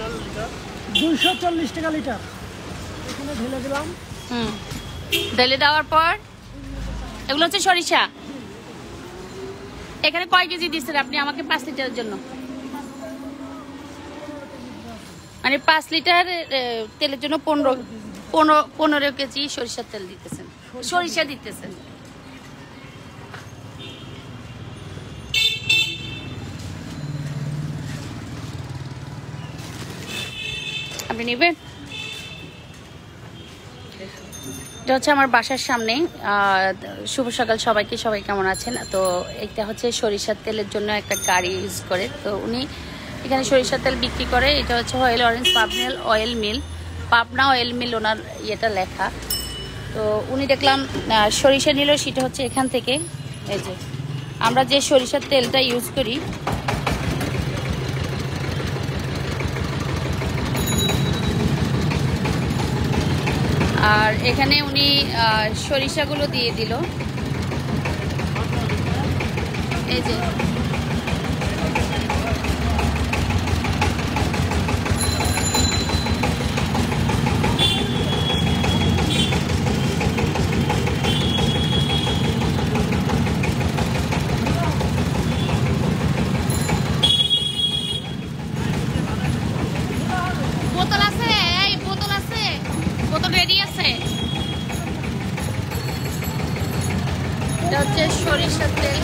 240 টাকা লিটার। এখানে ঢেলে দিলাম। ঢেলে দেওয়ার পর এগুলো হচ্ছে সরিষা। এখানে কয় কেজি দিচ্ছেন আপনি আমাকে 5 লিটারের জন্য? মানে 5 লিটার তেলের জন্য 15 কেজি সরিষার তেল দিতেছেন, সরিষা দিতেছেন। আপনি নেবেন? এটা হচ্ছে আমার বাসার সামনে। শুভ সকাল সবাইকে, সবাই কেমন আছেন? তো এটা হচ্ছে সরিষার তেলের জন্য একটা গাড়ি ইউজ করে, তো উনি এখানে সরিষার তেল বিক্রি করে। এটা হচ্ছে oil orange Pabna oil mill, Pabna oil mill owner ইয়েটা লেখা। তো উনি দেখলাম সরিষা নিল, সেটা হচ্ছে এখান থেকে। এই যে আমরা যে সরিষার তেলটা ইউজ করি, আর এখানে উনি সরিষাগুলো দিয়ে দিল। এই যে বোতল আছে, এই বোতল আছে, বোতল রেডি আছে। এটা হচ্ছে সরিষার তেল।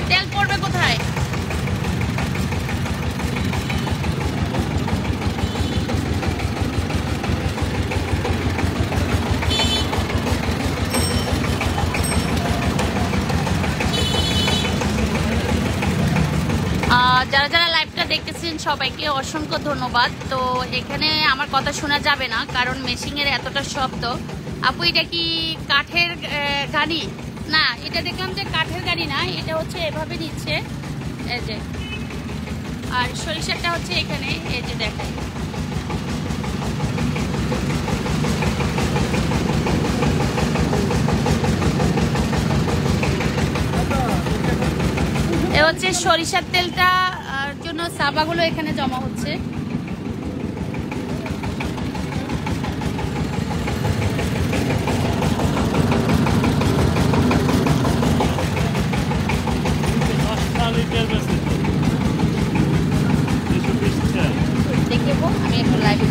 তেল পড়বে কোথায়? যারা যারা লাইভটা দেখতেছেন সবাইকে অসংখ্য ধন্যবাদ। তো এখানে আমার কথা শোনা যাবে না, কারণ মেশিনের এতটা শব্দ। আপু এটা কি কাঠের গাড়ি? না, এটা দেখলাম যে কাঠের গাড়ি না, এটা হচ্ছে এভাবে নিচ্ছে। এই যে, আর সরিষাটা হচ্ছে এখানে, এই যে দেখেন। এ হচ্ছে সরিষার তেলটা জন্য সাবাগুলো এখানে জমা হচ্ছে। দেখবো আমি একটু লাইভে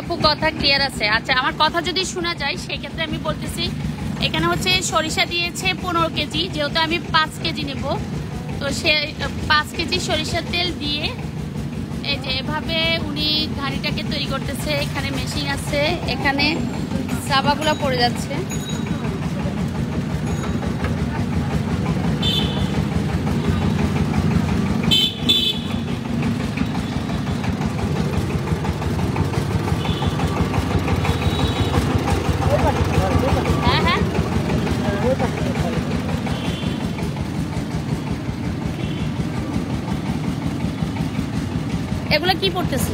আপু কথা ক্লিয়ার আছে? আচ্ছা, আমার কথা যদি শোনা যায় সেক্ষেত্রে আমি বলতেছি, এখানে হচ্ছে সরিষা দিয়েছে 15 কেজি, যেহেতু আমি 5 কেজি নেব, তো সে 5 কেজি সরিষার তেল দিয়ে এই যে এভাবে উনি ঘানিটাকে তৈরি করতেছে। এখানে মেশিন আছে, এখানে সাবাগুলো পড়ে যাচ্ছে। এগুলো কি পড়তেছে?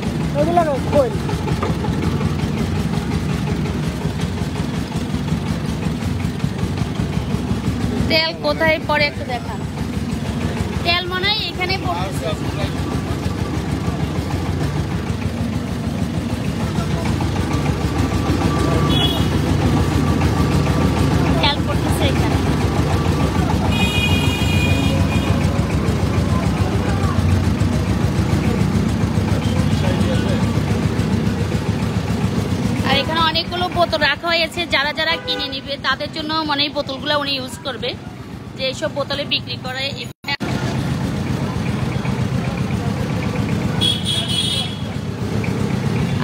তেল কোথায় পড়ে একটু দেখান। তেল মনে হয় এখানে পড়তেছে। তেল পড়তেছে এখানে। আর এখানে অনেকগুলো বোতল রাখা হয়েছে, যারা যারা কিনে নিবে তাদের জন্য মানে এই বোতলগুলো উনি ইউজ করবে, যে এইসব বোতলে বিক্রি করে।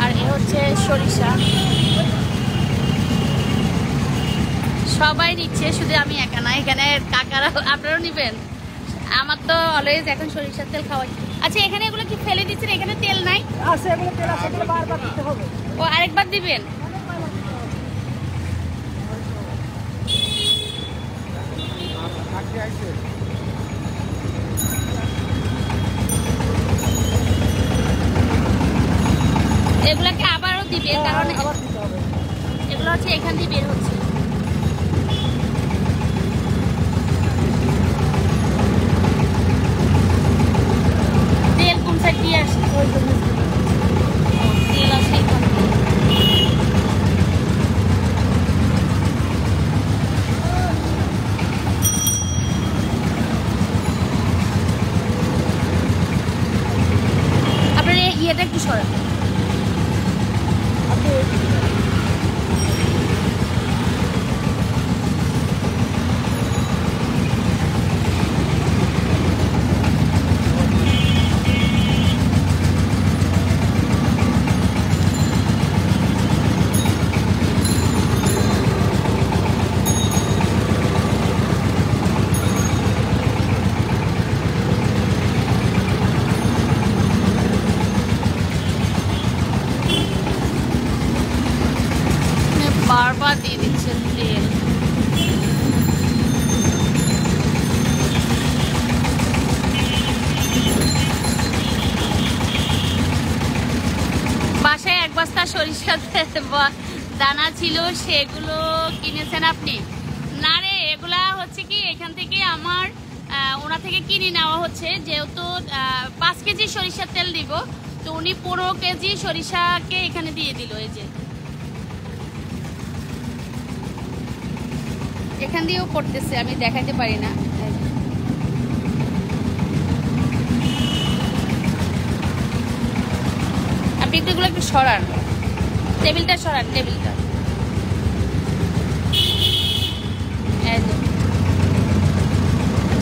আর এ হচ্ছে সরিষা, সবাই নিচ্ছে, শুধু আমি একা না, এখানে কাকারা আপনারাও নিবেন। আমার তো অলওয়েজ এখন সরিষার তেল খাওয়াই। আচ্ছা, এখানে এগুলো কি ফেলে দিচ্ছেন? এখানে তেল নাই? আছে, এগুলো তেল আছে, এগুলো বারবার দিতে হবে। ও আরেকবার দিবেন? এগুলাকে আবারও দিবে, কারণ আবার দিতে হবে। এগুলো হচ্ছে এখান দিয়ে বের হচ্ছে। তেল কোন সাইড দিয়ে আসে? ওই জন্য তেল আসে এখান দিয়ে। আপনার এই ইয়েটা একটু সরান। আপনি বারবার দিয়ে দিচ্ছেন তেল। বাসায় এক বস্তা সরিষার দানা ছিল, সেগুলো কিনেছেন আপনি? না রে, এগুলা হচ্ছে কি এখান থেকে আমার ওনা থেকে কিনে নেওয়া হচ্ছে, যেহেতু 5 কেজি সরিষার তেল দিব, তো উনি 15 কেজি সরিষাকে এখানে দিয়ে দিল। এই যে এখান দিয়েও পড়তেছে, আমি দেখাতে পারি না। আপনি একটু এগুলো একটু সরান, টেবিলটা সরান, টেবিলটা।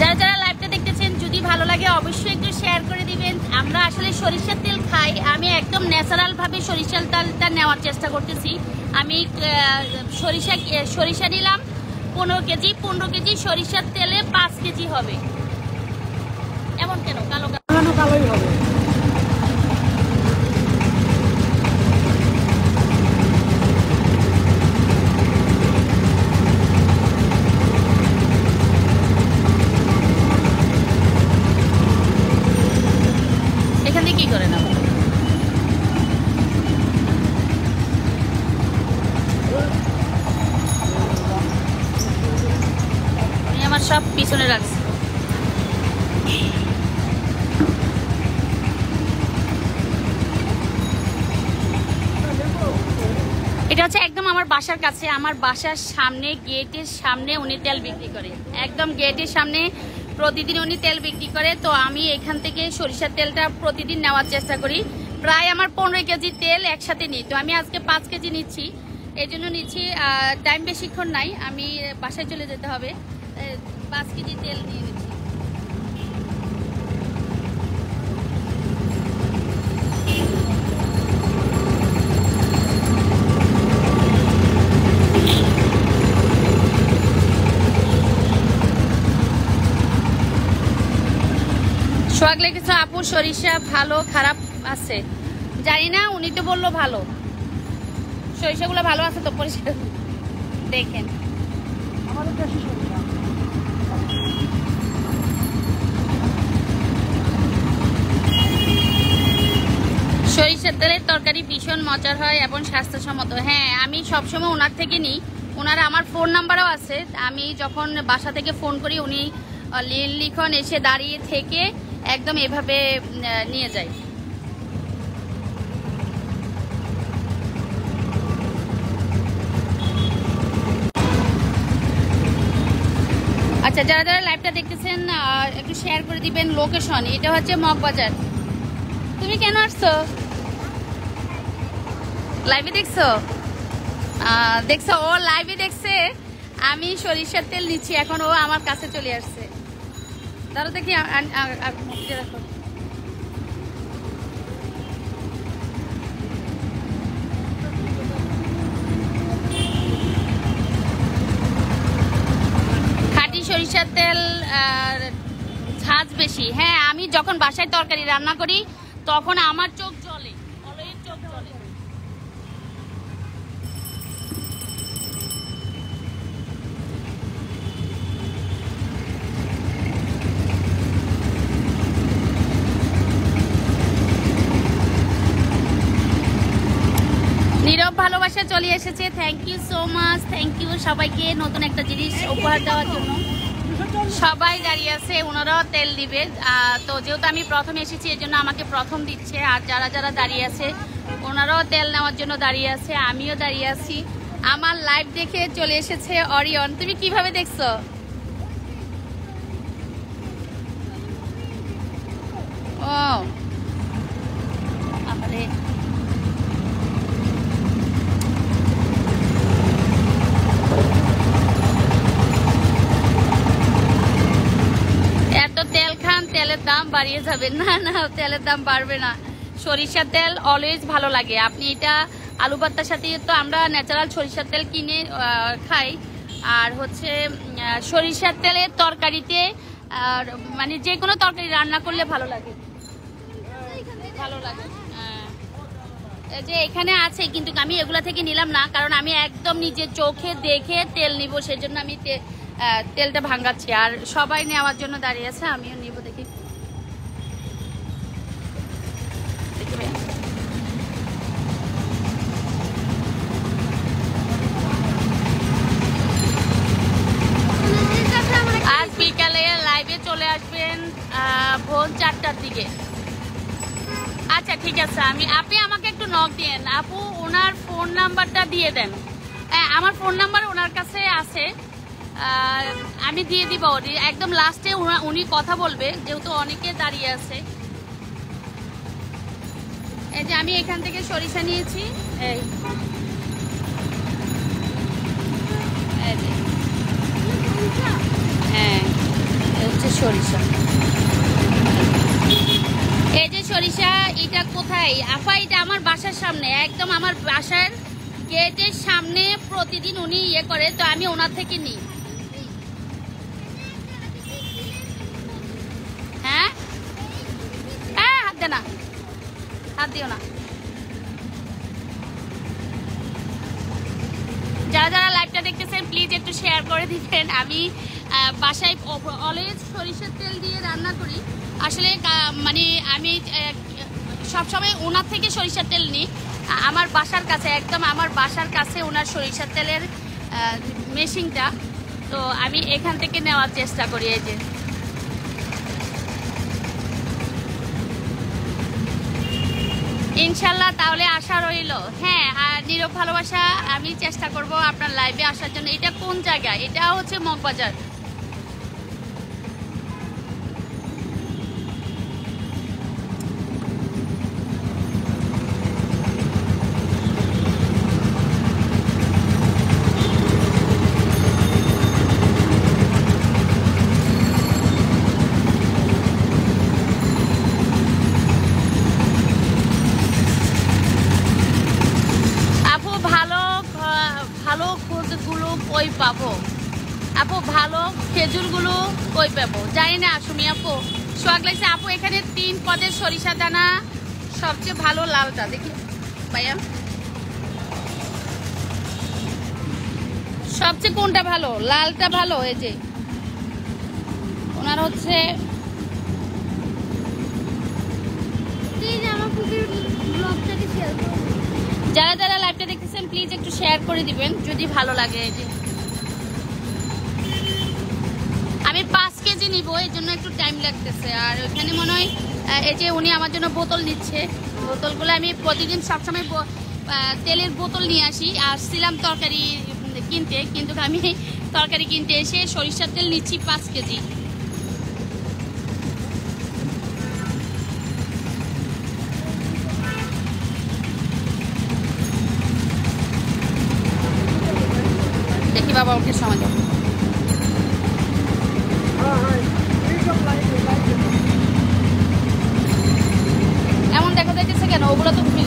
যারা যারা লাইভটা দেখতেছেন, যদি ভালো লাগে অবশ্যই একটু শেয়ার করে দিবেন। আমরা আসলে সরিষার তেল খাই, আমি একদম ন্যাচারাল ভাবে সরিষার তেলটা নেওয়ার চেষ্টা করতেছি। আমি সরিষা নিলাম 15 কেজি, 15 কেজি সরিষার তেলে 5 কেজি হবে। এমন কেন কালো কালো? কালোই হবে। এখান থেকে কি করে নেবো? আমি আমার সব পিছনে রাখছি। এটা হচ্ছে একদম আমার বাসার কাছে, আমার বাসার সামনে, গেটের সামনে উনি তেল বিক্রি করে। একদম গেটের সামনে প্রতিদিন উনি তেল বিক্রি করে। তো আমি এখান থেকে সরিষার তেলটা প্রতিদিন নেওয়ার চেষ্টা করি। প্রায় আমার 15 কেজি তেল একসাথে নিই। তো আমি আজকে 5 কেজি নিচ্ছি, এই জন্য নিচ্ছি। টাইম বেশিক্ষণ নাই, আমি বাসায় চলে যেতে হবে। 5 কেজি তেল নিয়ে নিচ্ছি। সোহাগ লেগেছে আপু সরিষা ভালো খারাপ আছে জানি না, উনি তো বললো ভালো। সরিষাগুলো ভালো আছে তো, পরিষ্কার দেখেন। আমাদের দেশি সরিষা। সরিষার তেলের তরকারি ভীষণ মজার হয় এবং স্বাস্থ্যসম্মত। হ্যাঁ, আমি সবসময় ওনার থেকে নিই। ওনার আমার ফোন নাম্বারও আছে। আমি যখন বাসা থেকে ফোন করি, উনি লিখন এসে দাঁড়িয়ে থেকে একদম এভাবে নিয়ে যায়। আচ্ছা, যারা যারা লাইভটা দেখতেছেন একটু শেয়ার করে দিবেন লোকেশন। এটা হচ্ছে মগবাজার। তুমি কেন আসছো? লাইভে দেখছো? দেখছো? ও লাইভে দেখছে আমি সরিষার তেল নিচ্ছি, এখন ও আমার কাছে চলে আসছে। ধরো দেখি, দেখো খাঁটি সরিষার তেল ঝাঁজ বেশি। হ্যাঁ, আমি যখন বাসায় তরকারি রান্না করি তখন আমার চোখ জ্বলে, অলওয়েজ চোখ জ্বলে। এসেছে। Thank you so much, thank you সবাইকে নতুন একটা জিনিস উপহার দেওয়ার জন্য। সবাই দাঁড়িয়ে আছে, ওনারাও তেল দিবে। তো যেহেতু আমি প্রথম এসেছি এর জন্য আমাকে প্রথম দিচ্ছে, আর যারা যারা দাঁড়িয়ে আছে ওনারাও তেল নেওয়ার জন্য দাঁড়িয়ে আছে, আমিও দাঁড়িয়ে আছি। আমার লাইভ দেখে চলে এসেছে অরিয়ন। তুমি কিভাবে দেখছো? ও আরে এত তেল খান, তেলের দাম বাড়িয়ে যাবে। না না, তেলের দাম বাড়বে না। সরিষার তেল অলওয়েজ ভালো লাগে। আপনি এটা আলু ভর্তার সাথে তো আমরা ন্যাচারাল সরিষার তেল কিনে খাই, আর হচ্ছে সরিষার তেলের তরকারিতে মানে যে কোনো তরকারি রান্না করলে ভালো লাগে, ভালো লাগে। যে এখানে আছে, কিন্তু আমি এগুলা থেকে নিলাম না, কারণ আমি একদম নিজের চোখে দেখে তেল নিব, সেজন্য আমি তেলটা ভাঙাচ্ছি। আর সবাই নেওয়ার জন্য দাঁড়িয়ে আছে, আমিও নিব। দেখি আজ বিকালে লাইভে চলে আসবেন ভোর 4টার দিকে। আচ্ছা ঠিক আছে, আপনি আমাকে একটু নক দিয়েন আপু, ওনার ফোন নাম্বারটা দিয়ে দেন। আমার ফোন নাম্বার ওনার কাছে আছে, আমি দিয়ে দিব। একদম লাস্টে উনি কথা বলবে, যেহেতু অনেকে দাঁড়িয়ে আছে। এই যে আমি এখান থেকে সরিষা নিয়েছি, এই হ্যাঁ হচ্ছে সরিষা। এই যে সরিষা, এটা কোথায় আপা? এটা আমার বাসার সামনে, একদম আমার বাসার গেটের সামনে প্রতিদিন উনি ইয়ে করে, তো আমি ওনার থেকে নিই। হ্যাঁ হ্যাঁ, হাত দে না, হাত দিও না। যারা যারা লাইভটা দেখতেছেন প্লিজ একটু শেয়ার করে দিবেন। আমি বাসায় অলওয়েজ সরিষার তেল দিয়ে রান্না করি। আসলে মানে আমি সবসময় ওনার থেকে সরিষার তেল নিই। আমার বাসার কাছে, একদম আমার বাসার কাছে ওনার সরিষার তেলের মেশিনটা, তো আমি এখান থেকে নেওয়ার চেষ্টা করি। এই যে ইনশাল্লাহ তাহলে আশা রইল। হ্যাঁ, আর নীরব ভালোবাসা, আমি চেষ্টা করব আপনার লাইভে আসার জন্য। এটা কোন জায়গায়? এটা হচ্ছে মগবাজার। পাবো আপু, ভালো খেজুরগুলো কই পাবো জানি না। শুনি আপু, সোয়াগ লাগছে আপু। এখানে 3 পদের সরিষা দানা, সবচেয়ে ভালো লালটা। দেখি ভাইয়া, সবচেয়ে কোনটা ভালো? লালটা ভালো। এই যে ওনার হচ্ছে যারা যারা লাইভটা দেখতেছেন প্লিজ একটু শেয়ার করে দিবেন যদি ভালো লাগে। এই যে আমি 5 কেজি নিব, এর জন্য একটু টাইম লাগতেছে। আর ওখানে মনে হয় এই যে উনি আমার জন্য বোতল নিচ্ছে, বোতলগুলো আমি প্রতিদিন সবসময় তেলের বোতল নিয়ে আসি। আসছিলাম তরকারি কিনতে, কিন্তু আমি তরকারি কিনতে এসে সরিষার তেল নিচ্ছি 5 কেজি। দেখি বাবা ওকে সময় দেবো। এমন দেখা যাইতেছে কেন? ওগুলো তো ফ্রি।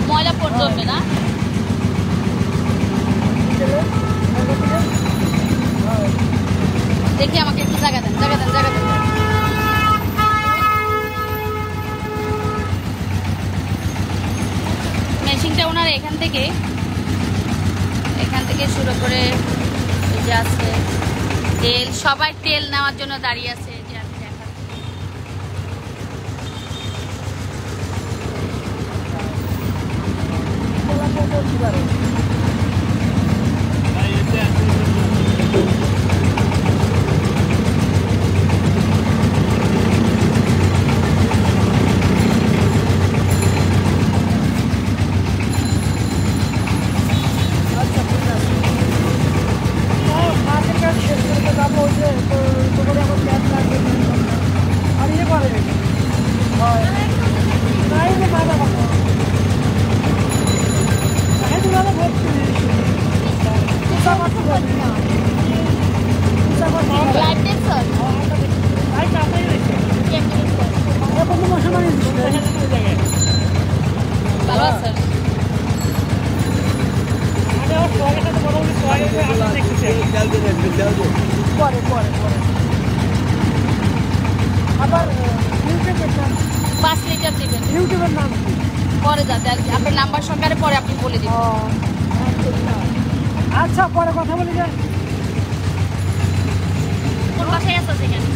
ময়লা পড়তে হবে না। দেখি আমাকে একটু জায়গা দেন, জায়গা দেন, জায়গা দেন। মেশিনটা ওনার এখান থেকে শুরু করে এই যে আছে তেল, সবাই তেল নেওয়ার জন্য দাঁড়িয়ে আছে। যে আমি দেখাচ্ছি কি পারে আচ্ছা ঠিক আছে মার্কেট কাজ শেষ করতে যাবো ওই যে তোমার আমার ক্যাব লাগবে আর ইয়ে করে হয় নাই যে মাথা কথা তাই তো ভালো ভর্তি লাইভ দেখছ ভালো আছে পরে পরে পরে আবার ইউটিউবের নাম 5 লিটার দিবেন ইউটিউবের নাম কি পরে যাতে আপনার নাম্বার সহকারে পরে আপনি বলে দিবেন আচ্ছা পরে কথা বলি যান কোন বাসায় আছে সেখানে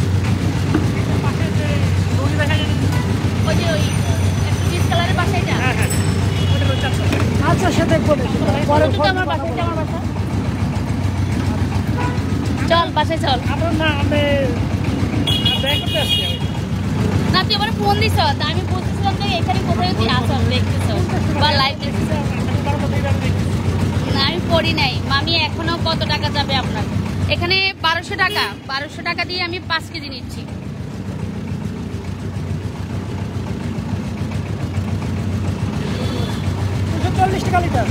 ওই যে ওই একটু ডিস কালারের বাসাইটা আচ্ছা সে দেখবো পরে আমার বাসায় আমার বাসা চল বাসায় চল আপনার না আমি ব্যাগ করতে আসছি না তুই আমার ফোন দিছ তা আমি বুঝতেছিলাম যে এখানে কোথায় তুই আসল দেখতেছ বা লাইভ দেখতেছ না আমি পড়ি নাই মামি এখনো কত টাকা যাবে আপনার এখানে 1200 টাকা দিয়ে আমি 5 কেজি নিচ্ছি টাকা লিটার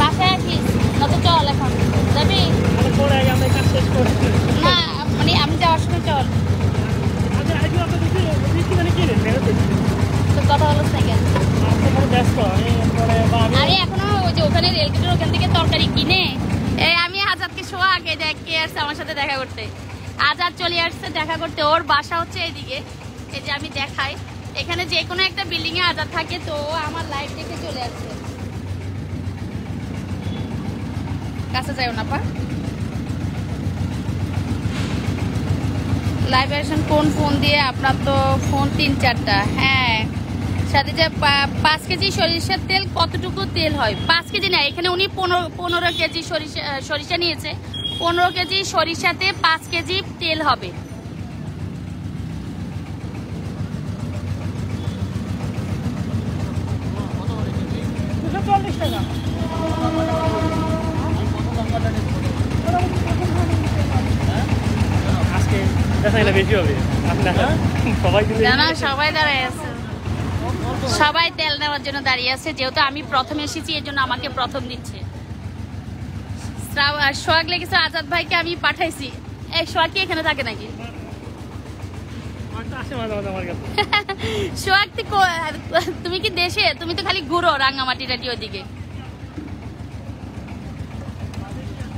বাসায় আসিস কত চল এখন যাবি পরে আমরা কাজ শেষ করে না মানে আমি যাওয়ার সময় চল আচ্ছা আজকে আপনি দেখি মানে কি রে তো কথা হলো সেকেন্ড ব্যস্ত পরে বা আরে এখনো ওই যে ওখানে রেলগেটের ওখান থেকে তরকারি কিনে এই আমি আজাদকে শোয়া আগে দেখে আসছে আমার সাথে দেখা করতে আজাদ চলে আসছে দেখা করতে ওর বাসা হচ্ছে এইদিকে এই যে আমি দেখাই এখানে যে কোনো একটা বিল্ডিং এ আজাদ থাকে তো আমার লাইভ দেখে চলে আসছে কাছে যাও না পা লাইভ আসেন কোন ফোন দিয়ে আপনার তো ফোন 3-4টা হ্যাঁ সাথে যে 5 কেজি সরিষার তেল কতটুকু তেল হয় 5 কেজি না এখানে উনি 15 কেজি সরিষা নিয়েছে 15 কেজি সরিষাতে 5 কেজি তেল হবে টাকা আজকে দেখা গেলে বেশি হবে সবাই দাঁড়ায় আছে সবাই তেল নেওয়ার জন্য দাঁড়িয়ে আছে যেহেতু আমি প্রথম এসেছি এর জন্য আমাকে প্রথম দিচ্ছে সোহাগ লেগেছে আজাদ ভাইকে আমি পাঠাইছি এই সোহাগ কি এখানে থাকে নাকি সোহাগ তুমি কি দেশে তুমি তো খালি ঘুরো রাঙ্গামাটি টাটি ওইদিকে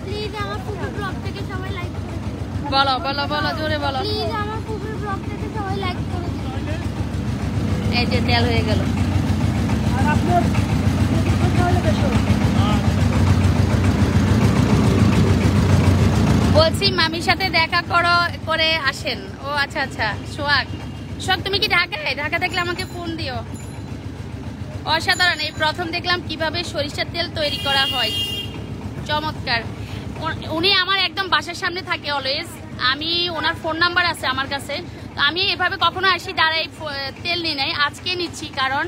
প্লিজ আমার ফুফুর ব্লগ থেকে সবাই লাইক করে দিন বলো বলো বলো জোরে বলো প্লিজ আমার ফুফুর ব্লগ থেকে সবাই লাইক করে দিন এই যে তেল হয়ে গেল আর আপনার তাহলে বেশি বলছি মামির সাথে দেখা করে আসেন ও আচ্ছা আচ্ছা সোহাগ তুমি কি ঢাকা দেখলে আমাকে ফোন দিও অসাধারণ এই প্রথম দেখলাম কিভাবে সরিষার তেল তৈরি করা হয় চমৎকার উনি আমার একদম বাসার সামনে থাকে অলওয়েজ আমি ওনার ফোন নাম্বার আছে আমার কাছে তো আমি এভাবে কখনো আসি দাঁড়াই তেল নিয়ে নেই আজকে নিচ্ছি কারণ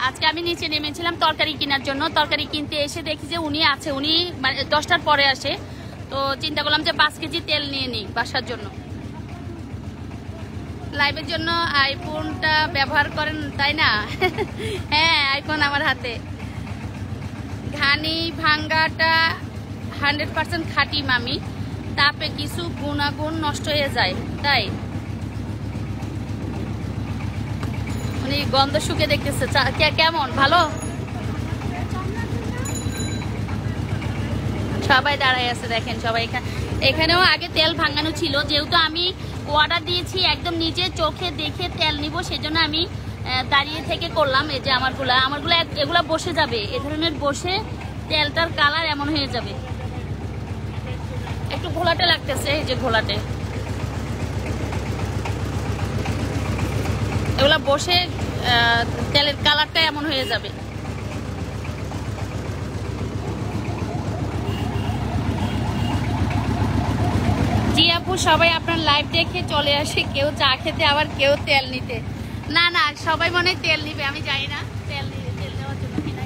আজকে আমি নিচে নেমেছিলাম তরকারি কেনার জন্য তরকারি কিনতে এসে দেখি যে উনি আছে উনি 10টার পরে আসে তো চিন্তা করলাম যে 5 কেজি তেল নিয়ে নিই বাসার জন্য লাইভের জন্য আইফোনটা ব্যবহার করেন তাই না হ্যাঁ আইফোন আমার হাতে ঘানি ভাঙ্গাটা 100% খাঁটি মামি তাপে কিছু গুণাগুণ নষ্ট হয়ে যায় তাই উনি গন্ধ শুকে দেখতেছে কেমন ভালো সবাই দাঁড়ায় আছে দেখেন সবাই এখানেও আগে তেল ভাঙানো ছিল যেহেতু আমি অর্ডার দিয়েছি একদম নিজে চোখে দেখে তেল নিব সেজন্য আমি দাঁড়িয়ে থেকে করলাম। এই যে আমারগুলা এগুলা বসে যাবে, এ ধরনের বসে তেলটার কালার এমন হয়ে যাবে। একটু ঘোলাটে লাগতেছে, এই যে ঘোলাটে, এগুলা বসে তেলের কালারটা এমন হয়ে যাবে। জি আপু, সবাই আপনার লাইভ দেখে চলে আসে, কেউ চা খেতে আবার কেউ তেল নিতে। না না, সবাই মনে হয় তেল নিবে, আমি জানি না তেল নেওয়ার জন্য কিনা।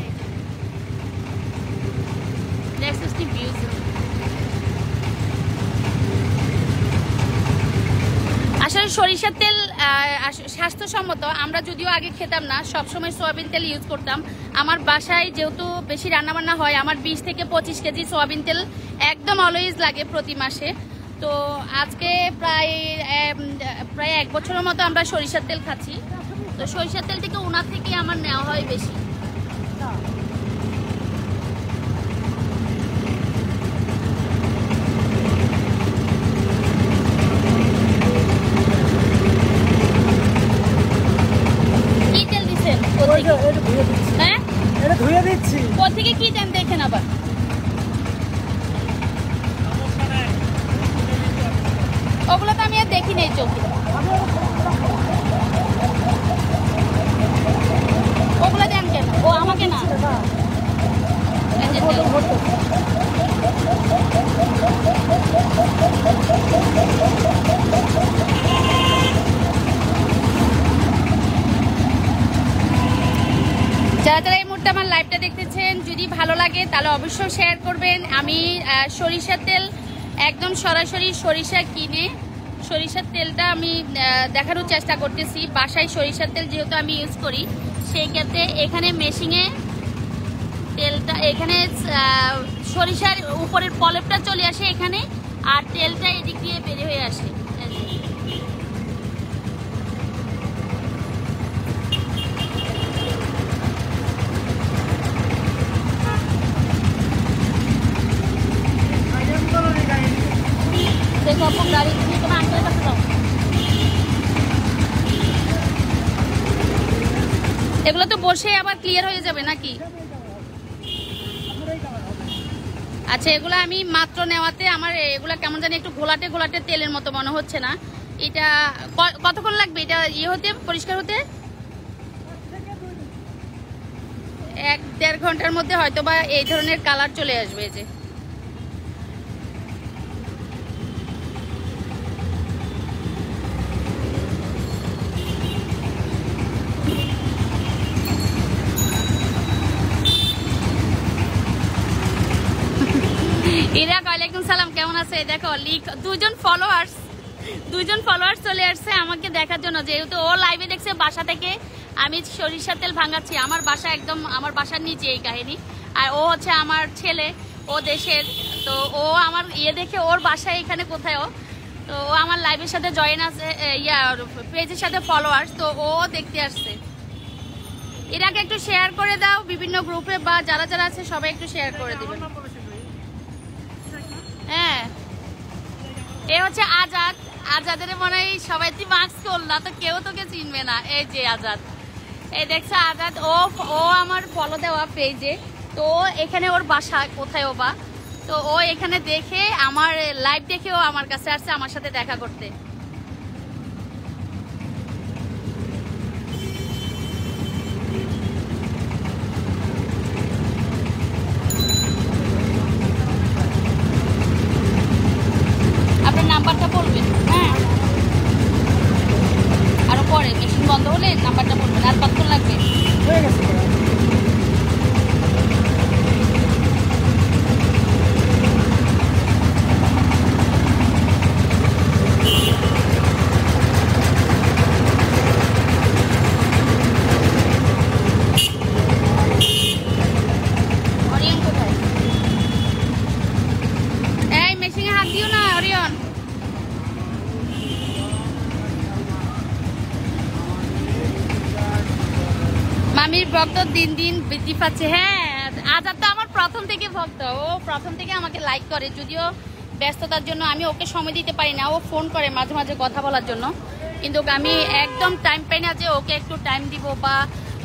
আসলে সরিষার তেল স্বাস্থ্যসম্মত। আমরা যদিও আগে খেতাম না, সবসময় সয়াবিন তেল ইউজ করতাম। আমার বাসায় যেহেতু বেশি রান্নাবান্না হয়, আমার 20 থেকে 25 কেজি সয়াবিন তেল একদম অলওয়েজ লাগে প্রতি মাসে। তো আজকে প্রায় 1 বছরের মতো আমরা সরিষার তেল খাচ্ছি। তো সরিষার তেল থেকে ওনার থেকে আমার নেওয়া হয় বেশি। কি তেল দিচ্ছেন? হ্যাঁ, এটা ধুয়ে দিচ্ছি। কোথা থেকে কি দেন দেখেন আবার। ওগুলো তো আমি আর দেখি নেই চোখে। ওগুলো দেন কেন? ও আমাকে না, যারা যারা এই মুহূর্তে আমার লাইভটা দেখতেছেন, যদি ভালো লাগে তাহলে অবশ্যই শেয়ার করবেন। আমি সরিষার তেল একদম সরাসরি সরিষা কিনে সরিষার তেলটা আমি দেখানোর চেষ্টা করতেছি। বাসায় সরিষার তেল যেহেতু আমি ইউজ করি, সেই ক্ষেত্রে এখানে মেশিনে তেলটা, এখানে সরিষার উপরের পলেপটা চলে আসে এখানে, আর তেলটা এদিক দিয়ে বের হয়ে আসে। দেখো আপু, গাড়ি তুমি তোমার আঙ্কেলের কাছে যাও। এগুলো তো বসে আবার ক্লিয়ার হয়ে যাবে নাকি? আচ্ছা, এগুলো আমি মাত্র নেওয়াতে আমার এগুলা কেমন জানি একটু ঘোলাটে ঘোলাটে তেলের মতো মনে হচ্ছে না। এটা কতক্ষণ লাগবে এটা হতে, পরিষ্কার হতে? 1-1.5 ঘন্টার মধ্যে হয়তো বা এই ধরনের কালার চলে আসবে। যে ইরাক, ওয়ালাইকুম সালাম, কেমন আছে? দেখো দুজন ফলোয়ার্স চলে আসছে আমাকে দেখার জন্য, যেহেতু ও লাইভে দেখছে বাসা থেকে আমি সরিষার তেল ভাঙাচ্ছি। আমার বাসা একদম আমার বাসার নিচে এই কাহিনী। আর ও হচ্ছে আমার ছেলে, ও দেশের। তো ও আমার দেখে ওর বাসায় এখানে কোথাও, তো ও আমার লাইভের সাথে জয়েন আছে, পেজের সাথে ফলোয়ার্স, তো ও দেখতে আসছে। ইরাকে একটু শেয়ার করে দাও বিভিন্ন গ্রুপে, বা যারা যারা আছে সবাই একটু শেয়ার করে দিবেন। হ্যাঁ, এ হচ্ছে আজাদের মনে হয় সবাই মাস্ক করল, তো কেউ তোকে চিনবে না। এই যে আজাদ, এই দেখছো আজাদ, ও আমার ফলো দেওয়া পেজে। তো এখানে ওর বাসা কোথায় বা, তো ও এখানে দেখে আমার লাইভ দেখে ও আমার কাছে আসছে আমার সাথে দেখা করতে। আপনার নাম্বারটা বলবেন, হ্যাঁ, আরো পরে মেশিন বন্ধ হলে নাম্বারটা বলবেন। আর কতক্ষণ লাগবে? হয়ে গেছে। অরিয়ন কোথায়? এই মেশিনে হাত দিও না অরিয়ন। মামির ভক্ত দিন দিন বৃদ্ধি পাচ্ছে। হ্যাঁ, আজাদ তো আমার প্রথম থেকে ভক্ত, ও প্রথম থেকে আমাকে লাইক করে। যদিও ব্যস্ততার জন্য আমি ওকে সময় দিতে পারি না, ও ফোন করে মাঝে মাঝে কথা বলার জন্য। কিন্তু আমি একদম টাইম পাই না যে ওকে একটু টাইম দিব বা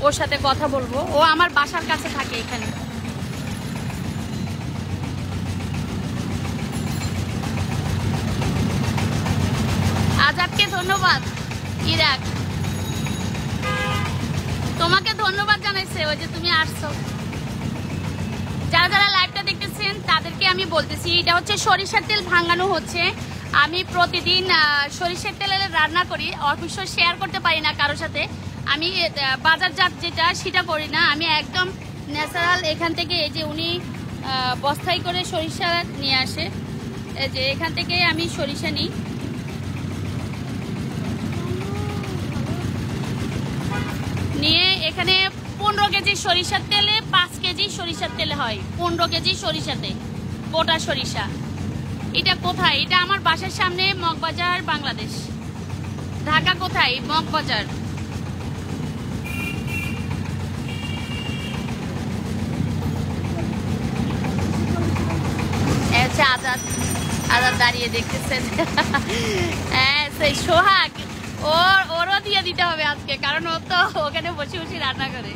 ওর সাথে কথা বলবো। ও আমার বাসার কাছে থাকে এখানে। আজাদকে ধন্যবাদ। ইরাক তোমাকে ধন্যবাদ জানাইছে ওই যে তুমি আসছো। যারা যারা লাইভটা দেখতেছেন তাদেরকে আমি বলতেছি, এটা হচ্ছে সরিষার তেল ভাঙানো হচ্ছে। আমি প্রতিদিন সরিষার তেলে রান্না করি, অবশ্য শেয়ার করতে পারি না কারোর সাথে। আমি বাজারজাত যেটা সেটা করি না, আমি একদম ন্যাচারাল এখান থেকে। এই যে উনি বস্তায় করে সরিষা নিয়ে আসে, এই যে এখান থেকে আমি সরিষা নিই। নিয়ে এখানে 15 কেজি সরিষার তেলে 5 কেজি সরিষার তেলে হয়। 15 কেজি সরিষাতে গোটা সরিষা। এটা কোথায়? এটা আমার বাসার সামনে, মগবাজার, বাংলাদেশ। ঢাকা কোথায়? মগবাজার। আজাদ আজাদ দাঁড়িয়ে দেখতেছেন। হ্যাঁ সেই সোহাগ, ওরও দিয়ে দিতে হবে আজকে, কারণ ও তো ওখানে বসে বসে রান্না করে।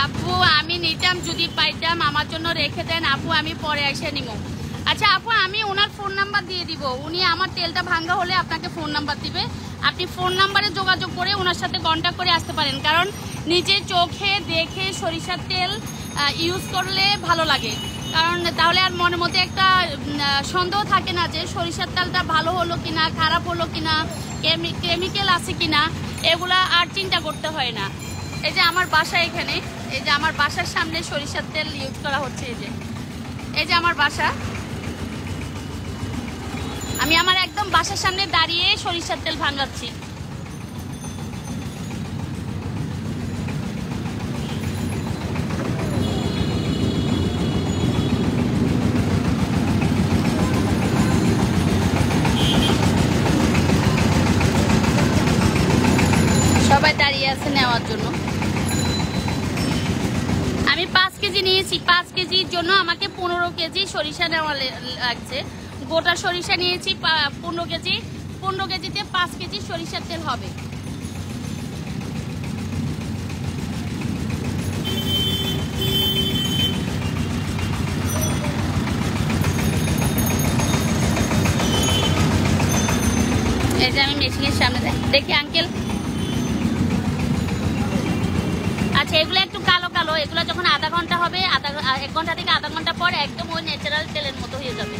আপু আমি নিতাম, যদি পাইতাম আমার জন্য রেখে দেন আপু, আমি পরে এসে নিব। আচ্ছা আপু, আমি ওনার ফোন নাম্বার দিয়ে দিব। উনি আমার তেলটা ভাঙ্গা হলে আপনাকে ফোন নাম্বার দিবে, আপনি ফোন নাম্বারে যোগাযোগ করে ওনার সাথে কন্ট্যাক্ট করে আসতে পারেন। কারণ নিজে চোখে দেখে সরিষার তেল ইউজ করলে ভালো লাগে, কারণ তাহলে আর মনের মধ্যে একটা সন্দেহ থাকে না যে সরিষার তেলটা ভালো হলো কিনা, খারাপ হলো কিনা, কেমিক্যাল আছে কিনা, এগুলা আর চিন্তা করতে হয় না। এই যে আমার বাসা এখানে, এই যে আমার বাসার সামনে সরিষার তেল ইউজ করা হচ্ছে। এই যে আমার বাসা, আমি আমার একদম বাসার সামনে দাঁড়িয়ে সরিষার তেল ভাঙাচ্ছি। সবাই দাঁড়িয়ে আছে নেওয়ার জন্য। আমি 5 কেজি নিয়েছি, 5 কেজির জন্য আমাকে 15 কেজি সরিষা নেওয়া লাগছে। গোটা সরিষা নিয়েছি 15 কেজি, 15 কেজিতে 5 কেজি সরিষার তেল হবে। এই যে আমি মেশিনের সামনে দেখি আঙ্কেল। আচ্ছা এগুলো একটু কালো কালো, এগুলো যখন আধা ঘন্টা হবে, 1 ঘন্টা থেকে আধা ঘন্টা পর একদম ওই ন্যাচারাল তেলের মতো হয়ে যাবে।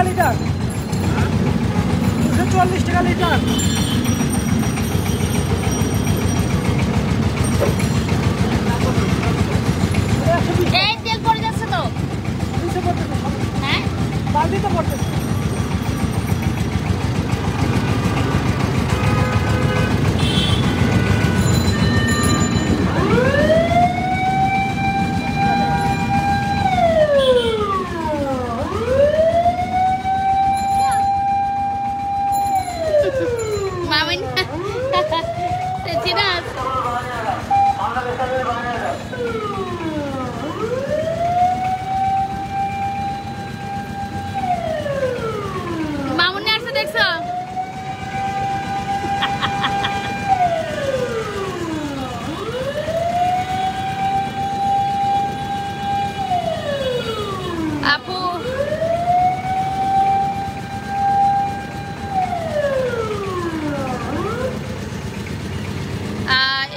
লিটার 240 টাকা লিটার। এই তেল পড়ে যাচ্ছে তো, হ্যাঁ বালতিতে পড়তেছে।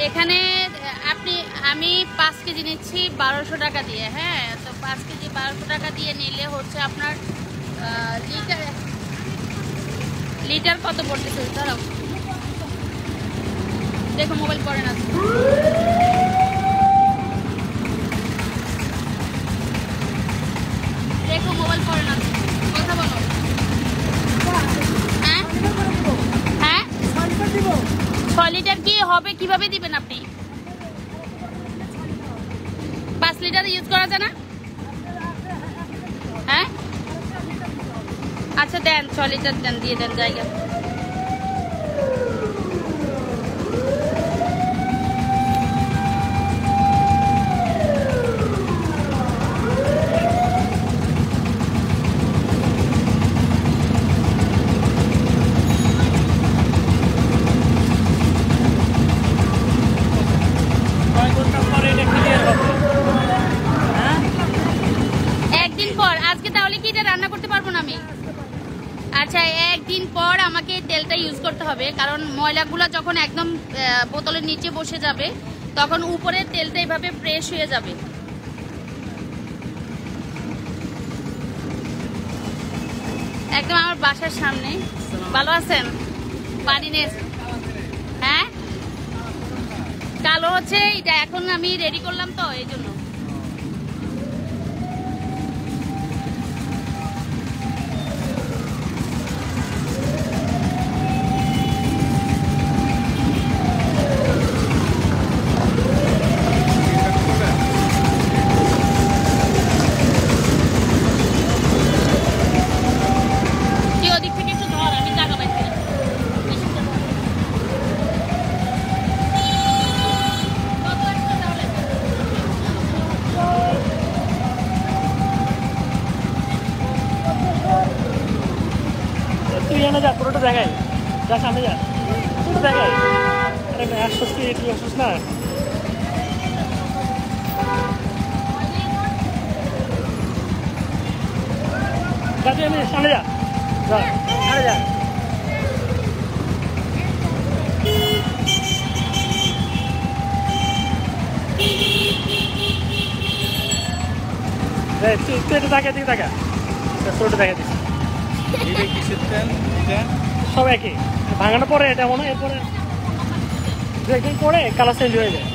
এখানে আমি 5 কেজি নিচ্ছি 1200 টাকা দিয়ে। হ্যাঁ তো 5 কেজি 1200 টাকা দিয়ে নিলে হচ্ছে আপনার লিটার কত পড়তেছে দাঁড়াও দেখো, মোবাইল পড়ে না। রাখো, মোবাইল পরে না, কথা বলো। হ্যাঁ হ্যাঁ 6 লিটার কি হবে, কিভাবে দিবেন আপনি? 5 লিটার ইউজ করা যায় না? হ্যাঁ আচ্ছা দেন 6 লিটার দেন, দিয়ে দেন জায়গা। একদিন পর, আজকে তাহলে কি এটা রান্না করতে পারবো না আমি? আচ্ছা একদিন পর আমাকে তেলটা ইউজ করতে হবে, কারণ ময়লাগুলো যখন একদম বোতলের নিচে বসে যাবে তখন উপরে তেলটা এভাবে ফ্রেশ হয়ে যাবে। একদম আমার বাসার সামনে। ভালো আছেন? পানি নিয়ে, হ্যাঁ কালো হচ্ছে এটা, এখন আমি রেডি করলাম তো এই জন্য। যা পুরোটা জায়গায় যা, সামনে যা, পুরো জায়গায়। আরে আসছিস কি, তুই আসছিস না? যা তুই সামনে যা, যা আরে যা। তুই এটা দেখা, দিকে দেখা, পুরোটা দেখা দিচ্ছি। সব একই, ভাঙানোর পরে এটা মনে হয় এরপরে 2-1 দিন পরে কালার চেঞ্জ হয়ে যায়।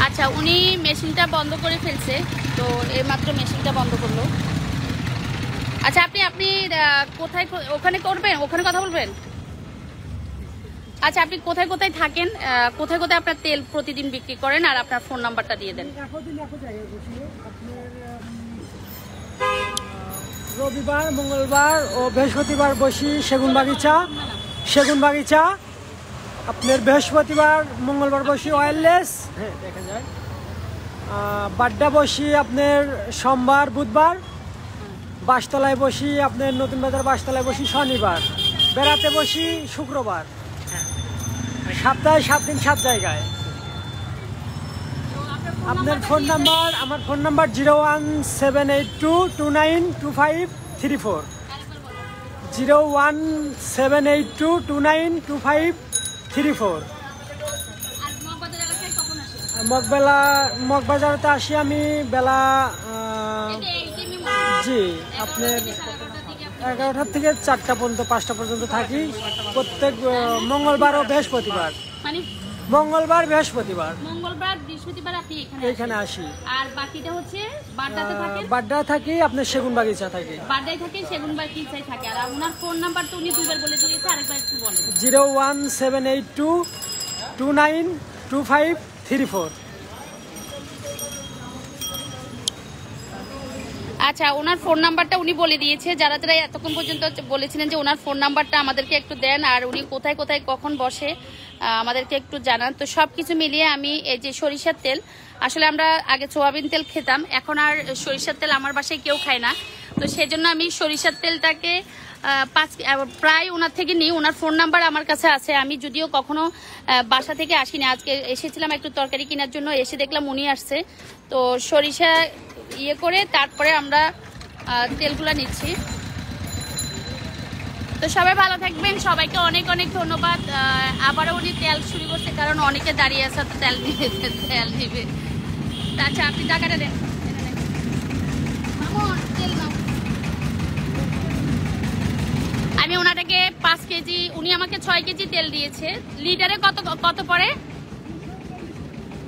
আচ্ছা উনি মেশিনটা বন্ধ করে ফেলছে, তো এইমাত্র মেশিনটা বন্ধ করলো। আচ্ছা আপনি কোথায় ওখানে করবেন, ওখানে কথা বলবেন? আচ্ছা আপনি কোথায় কোথায় থাকেন, কোথায় কোথায় আপনার তেল প্রতিদিন বিক্রি করেন, আর আপনার ফোন নাম্বারটা দিয়ে দেন। রবিবার, মঙ্গলবার ও বৃহস্পতিবার বসি সেগুন বাগিচা। আপনার বৃহস্পতিবার মঙ্গলবার বসি ওয়্যারলেস, হ্যাঁ দেখা যায়। বাড্ডা বসি আপনার সোমবার বুধবার। বাসতলায় বসি আপনার নতুন বাজার বাসতলায় বসি শনিবার। বেড়াতে বসি শুক্রবার। সপ্তাহে 7 দিন 7 জায়গায়। আপনার ফোন নাম্বার, আমার ফোন নাম্বার 01782292534, 01782292534। মগবাজারতে আসি আমি বেলা জি আপনার 11টা থেকে 4টা পর্যন্ত, 5টা পর্যন্ত থাকি। প্রত্যেক মঙ্গলবার ও বৃহস্পতিবার, মঙ্গলবার বৃহস্পতিবার আপনি এখানে আসি। আর বাকিটা হচ্ছে বাড্ডা থাকি, আপনার সেগুন বাগিচা থাকি, বাড্ডায় থাকে, সেগুন বাগিচায় থাকে। আর ওনার ফোন নাম্বার তো উনি দুবার বলে দিয়েছে, আরেকবার একটু বলেন। 01782292534। আচ্ছা ওনার ফোন নাম্বারটা উনি বলে দিয়েছে। যারা যারা এতক্ষণ পর্যন্ত বলেছিলেন যে ওনার ফোন নাম্বারটা আমাদেরকে একটু দেন, আর উনি কোথায় কোথায় কখন বসে আমাদেরকে একটু জানান। তো সব কিছু মিলিয়ে আমি এই যে সরিষার তেল আসলে আমরা আগে সোয়াবিন তেল খেতাম, এখন আর সরিষার তেল আমার বাসায় কেউ খায় না। তো সেজন্য আমি সরিষার তেলটাকে প্রায় ওনার থেকে নিই। ওনার ফোন নাম্বার আমার কাছে আছে। আমি যদিও কখনো বাসা থেকে আসিনি, আজকে এসেছিলাম একটু তরকারি কেনার জন্য, এসে দেখলাম উনি আসছে। তো সরিষা ইয়ে করে তারপরে আমরা তেলগুলো নিচ্ছি। তো সবাই ভালো থাকবেন, সবাইকে অনেক অনেক ধন্যবাদ। আবারও উনি তেল শুরু করছে, কারণ অনেকে দাঁড়িয়ে আছে তো তেল নিবে। আচ্ছা আপনি টাকাটা দেন, তেল নাও। আমি ওনাটাকে 5 কেজি, উনি আমাকে 6 কেজি তেল দিয়েছে। লিটারে কত পড়ে?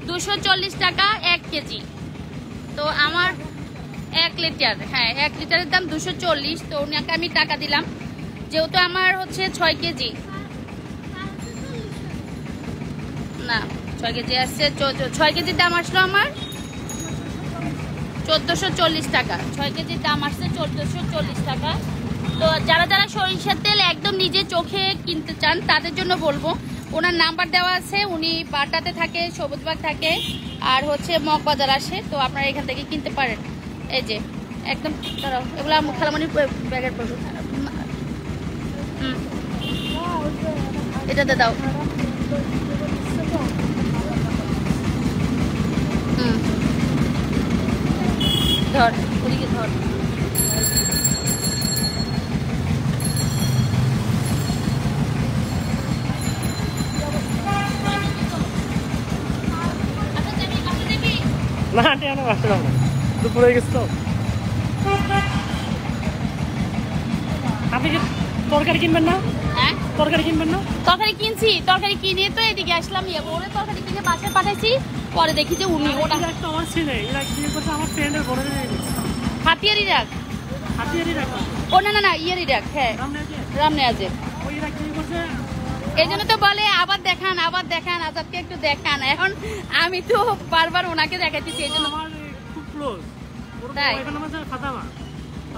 240 টাকা 1 কেজি। তো আমার 1 লিটার, হ্যাঁ 1 লিটারের দাম 240। তো ওনাকে আমি টাকা দিলাম, যেহেতু আমার হচ্ছে 6 কেজি, না 6 কেজি আসছে, 6 কেজির দাম আসলো আমার 1440 টাকা। 6 কেজির দাম আসছে 1440 টাকা। তো যারা যারা সরিষার তেল একদম নিজে চোখে কিনতে চান তাদের জন্য বলবো, ওনার নাম্বার দেওয়া আছে। উনি বাটাতে থাকে, সবুজবাগ থাকে, আর হচ্ছে মগবাজার আসে। তো আপনারা এখান থেকে কিনতে পারেন। এই যে একদম দাঁড়াও, এগুলো খালামণির ব্যাগের পড়বে। এটাতে দাও। ধর, ওদিকে ধর। না আন্টি আমরা বাসতে যাবো না, দুপুর হয়ে গেছে তো। আপনি কি তরকারি কিনবেন না? হ্যাঁ তরকারি কিনবেন না? তরকারি কিনছি, তরকারি কিনে তো এদিকে আসলাম। ওরে তরকারি কিনে বাসায় পাঠাইছি, পরে দেখি যে উনি ওটা একটা আমার ছেলে এরা কি করছে, আমার ফ্রেন্ডের ঘরে হাতিয়ারি রাখ। হাতিয়ারি রাখা, ও না না না ইয়ারি রাখ, হ্যাঁ রামনে আছে। ওই এরা কি করছে, এই জন্য তো বলে আবার দেখান, আবার দেখান, আজাদকে একটু দেখান। এখন আমি তো বারবার ওনাকে দেখাচ্ছি, এই জন্য। আমার খুব ক্লোজ, তাই? ওইখানে আমার ফাতামা,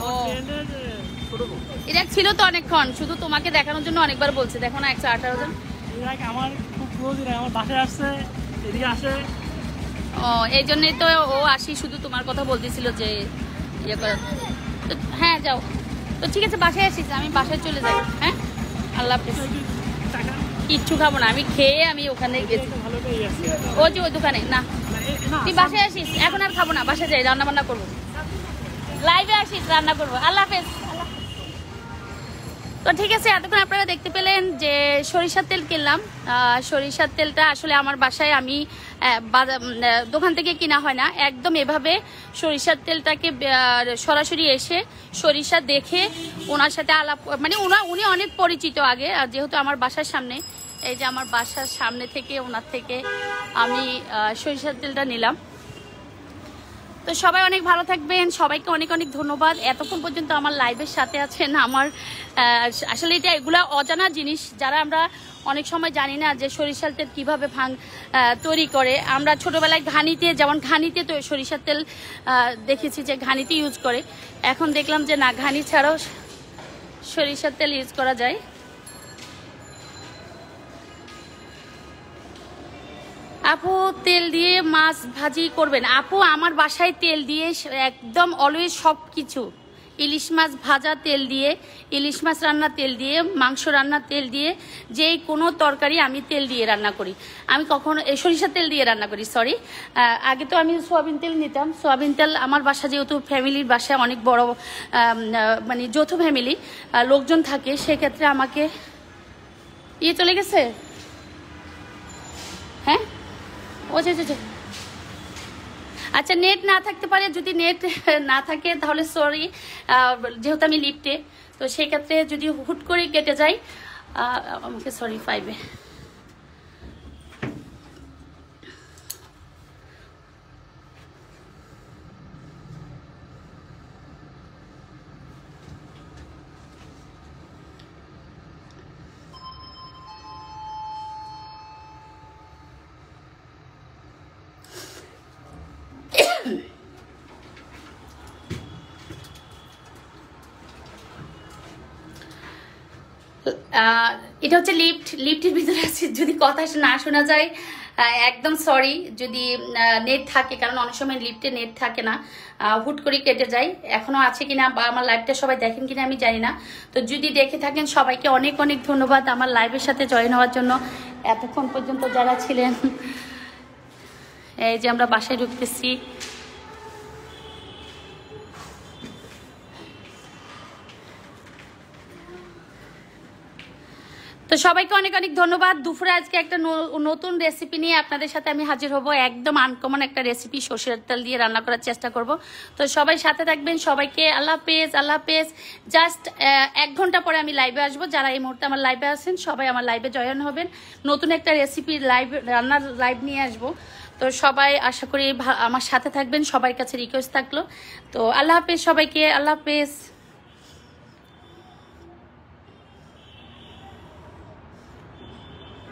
ও ফ্রেন্ডের ছোট বোন। এরা ছিল তো অনেকক্ষণ, শুধু তোমাকে দেখানোর জন্য অনেকবার বলছে। দেখো না 118 জন। এরা আমার খুব ক্লোজ, এরা আমার বাসায় আসছে, এদিকে আসে। ও এই জন্যই তো ও আসি, শুধু তোমার কথা বলতেছিল যে ইয়ে করে। তো হ্যাঁ যাও, তো ঠিক আছে বাসায় আসিস, আমি বাসায় চলে যাই। হ্যাঁ আল্লাহ হাফেজ। টাকা কিচ্ছু খাবো না, আমি খেয়ে আমি ওখানে গেছি। ভালো করে আসছে, ওই যে ওই দোকানে না, তুই বাসায় আসিস, এখন আর খাবো না, বাসায় যাই, রান্না বান্না করবো, লাইভে আসিস, রান্না করবো। আল্লাহ হাফেজ। তো ঠিক আছে, এতক্ষণ আপনারা দেখতে পেলেন যে সরিষার তেল কিনলাম। সরিষার তেলটা আসলে আমার বাসায় আমি দোকান থেকে কিনা হয় না, একদম এভাবে সরিষার তেলটাকে সরাসরি এসে সরিষা দেখে ওনার সাথে আলাপ, মানে উনি অনেক পরিচিত আগে, আর যেহেতু আমার বাসার সামনে, এই যে আমার বাসার সামনে থেকে ওনার থেকে আমি সরিষার তেলটা নিলাম। তো সবাই অনেক ভালো থাকবেন, সবাইকে অনেক অনেক ধন্যবাদ এতক্ষণ পর্যন্ত আমার লাইভের সাথে আছেন। আমার আসলে এটা এগুলা অজানা জিনিস, যারা আমরা অনেক সময় জানি না যে সরিষার তেল কীভাবে তৈরি করে। আমরা ছোটোবেলায় ঘানিতে, যেমন ঘানিতে তো সরিষার তেল দেখেছি যে ঘানিতে ইউজ করে, এখন দেখলাম যে না, ঘানি ছাড়াও সরিষার তেল ইউজ করা যায়। আপু তেল দিয়ে মাছ ভাজি করবেন? আপু আমার বাসায় তেল দিয়ে একদম অলওয়েজ সব কিছু, ইলিশ মাছ ভাজা তেল দিয়ে, ইলিশ মাছ রান্না তেল দিয়ে, মাংস রান্না তেল দিয়ে, যে কোনো তরকারি আমি তেল দিয়ে রান্না করি। আমি কখনো সরিষার তেল দিয়ে রান্না করি, সরি। আগে তো আমি সোয়াবিন তেল নিতাম। সোয়াবিন তেল আমার বাসা, যেহেতু ফ্যামিলির বাসায় অনেক বড়, মানে যৌথ ফ্যামিলি, লোকজন থাকে, সেক্ষেত্রে আমাকে চলে গেছে। হ্যাঁ ও আচ্ছা, নেট না থাকতে পারে, যদি নেট না থাকে তাহলে সরি, যেহেতু আমি লিফটে, তো সেক্ষেত্রে যদি হুট করে কেটে যায় আমাকে সরি 5-এ। এটা হচ্ছে লিফটের ভিতরে আছে, যদি কথা না শোনা যায় একদম সরি যদি নেট থাকে, কারণ অনেক সময় লিফটে নেট থাকে না, হুট করে কেটে যায়। এখনো আছে কিনা বা আমার লাইভটা সবাই দেখেন কিনা আমি জানি না। তো যদি দেখে থাকেন সবাইকে অনেক অনেক ধন্যবাদ আমার লাইভের সাথে জয়েন হওয়ার জন্য, এতক্ষণ পর্যন্ত যারা ছিলেন। এই যে আমরা বাসায় ঢুকতেছি। তো সবাইকে অনেক অনেক ধন্যবাদ। দুপুরে আজকে একটা নতুন রেসিপি নিয়ে আপনাদের সাথে আমি হাজির হব। একদম আনকমন একটা রেসিপি, সরষের তেল দিয়ে রান্না করার চেষ্টা করব। তো সবাই সাথে থাকবেন। সবাইকে আল্লাহ হাফেজ, আল্লাহ হাফেজ। জাস্ট 1 ঘন্টা পরে আমি লাইভে আসবো। যারা এই মুহূর্তে আমার লাইভে আছেন সবাই আমার লাইভে জয়েন হবেন। নতুন একটা রেসিপি রান্নার লাইভ নিয়ে আসবো। তো সবাই আশা করি আমার সাথে থাকবেন। সবার কাছে রিকোয়েস্ট থাকলো। তো আল্লাহ হাফেজ সবাইকে, আল্লাহ হাফেজ।